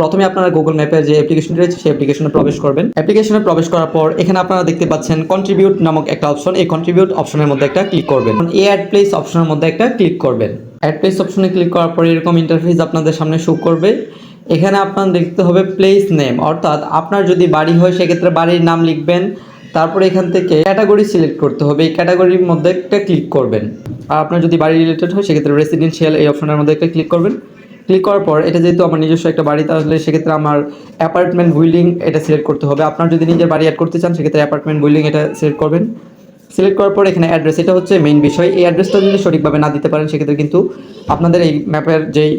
প্রথমে আপনারা গুগল ম্যাপের যে অ্যাপ্লিকেশনটি রয়েছে সেই অ্যাপ্লিকেশনে প্রবেশ করবেন। অ্যাপ্লিকেশনে প্রবেশ করার পর এখানে আপনারা দেখতে পাচ্ছেন কন্ট্রিবিউট নামক একটা অপশন, এই কন্ট্রিবিউট অপশনের মধ্যে একটা ক্লিক করবেন। এই অ্যাড প্লেস অপশনের মধ্যে একটা ক্লিক করবেন। অ্যাড প্লেস অপশনে ক্লিক করার পর এরকম ইন্টারফেস আপনাদের সামনে শো করবে। এখানে আপনার দেখতে হবে প্লেস নেম, অর্থাৎ আপনার যদি বাড়ি হয় সেক্ষেত্রে বাড়ির নাম লিখবেন। তারপরে এখান থেকে ক্যাটাগরি সিলেক্ট করতে হবে, এই ক্যাটাগরির মধ্যে একটা ক্লিক করবেন। আর আপনার যদি বাড়ি রিলেটেড হয় সেক্ষেত্রে রেসিডেন্সিয়াল এই অপশনের মধ্যে একটা ক্লিক করবেন। ক্লিক করার পর এটা যেহেতু আমার নিজস্ব একটা বাড়ি, তাহলে সেক্ষেত্রে আমার অ্যাপার্টমেন্ট বিল্ডিং এটা সিলেক্ট করতে হবে। আপনার যদি নিজের বাড়ি অ্যাড করতে চান সেক্ষেত্রে অ্যাপার্টমেন্ট বিল্ডিং এটা সিলেক্ট করবেন। সিলেক্ট করার পর এখানে অ্যাড্রেস, এটা হচ্ছে মেইন বিষয়। এই অ্যাড্রেসটা যদি সঠিকভাবে না দিতে পারেন সেক্ষেত্রে কিন্তু আপনাদের এই ম্যাপের যেই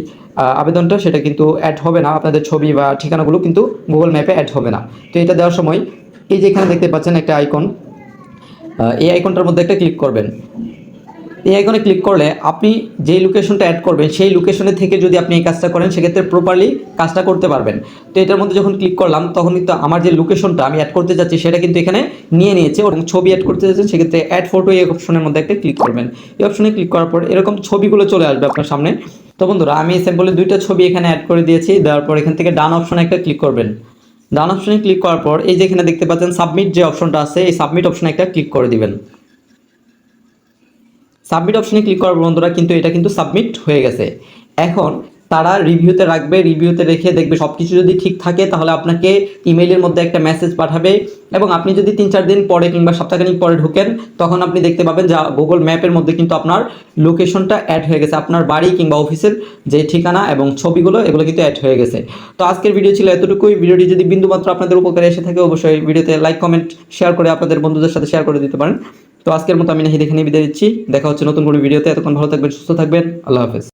আবেদনটা সেটা কিন্তু অ্যাড হবে না, আপনাদের ছবি বা ঠিকানাগুলো কিন্তু গুগল ম্যাপে অ্যাড হবে না। তো এটা দেওয়ার সময় এই যে এখানে দেখতে পাচ্ছেন একটা আইকন, এই আইকনটার মধ্যে একটা ক্লিক করবেন। এই আইকনে ক্লিক করলে আপনি যেই লোকেশনটা অ্যাড করবেন সেই লোকেশনে থেকে যদি আপনি এই কাজটা করেন সেক্ষেত্রে প্রপারলি কাজটা করতে পারবেন। তো এটার মধ্যে যখন ক্লিক করলাম তখন কিন্তু আমার যে লোকেশনটা আমি অ্যাড করতে যাচ্ছি সেটা কিন্তু এখানে নিয়ে নিয়েছে, এবং ছবি অ্যাড করতে যাচ্ছেন সেক্ষেত্রে অ্যাড ফটো এই অপশনের মধ্যে একটা ক্লিক করবেন। এই অপশনে ক্লিক করার পর এরকম ছবিগুলো চলে আসবে আপনার সামনে। তো বন্ধুরা, আমি স্যাম্পলে 2টা ছবি এখানে অ্যাড করে দিয়েছি। দেওয়ার পর এখান থেকে ডান অপশনে একটা ক্লিক করবেন। ডান অপশনে ক্লিক করার পর এই যে এখানে দেখতে পাচ্ছেন সাবমিট যে অপশনটা আছে, এই সাবমিট অপশনে একটা ক্লিক করে দিবেন। সাবমিট অপশনে ক্লিক করার বন্ধুরা কিন্তু এটা কিন্তু সাবমিট হয়ে গেছে। এখন তারা রিভিউতে রাখবে, রিভিউতে রেখে দেখবে সব কিছু যদি ঠিক থাকে তাহলে আপনাকে ইমেইলের মধ্যে একটা মেসেজ পাঠাবে, এবং আপনি যদি 3-4 দিন পরে কিংবা সপ্তাহখানিক পরে ঢোকেন তখন আপনি দেখতে পাবেন যে গুগল ম্যাপের মধ্যে কিন্তু আপনার লোকেশনটা অ্যাড হয়ে গেছে, আপনার বাড়ি কিংবা অফিসের যে ঠিকানা এবং ছবিগুলো এগুলো কিন্তু অ্যাড হয়ে গেছে। তো আজকের ভিডিও ছিল এতটুকুই। ভিডিওটি যদি বিন্দুমাত্র আপনাদের উপকারে এসে থাকে অবশ্যই ভিডিওতে লাইক কমেন্ট শেয়ার করে আপনাদের বন্ধুদের সাথে শেয়ার করে দিতে পারেন। তো আজকের মতো আমি নাহিদ এখানে বিদায় দিচ্ছি। দেখা হচ্ছে নতুন কোনো ভিডিওতে। এতক্ষণ ভালো থাকবেন, সুস্থ থাকবেন। আল্লাহ হাফেজ।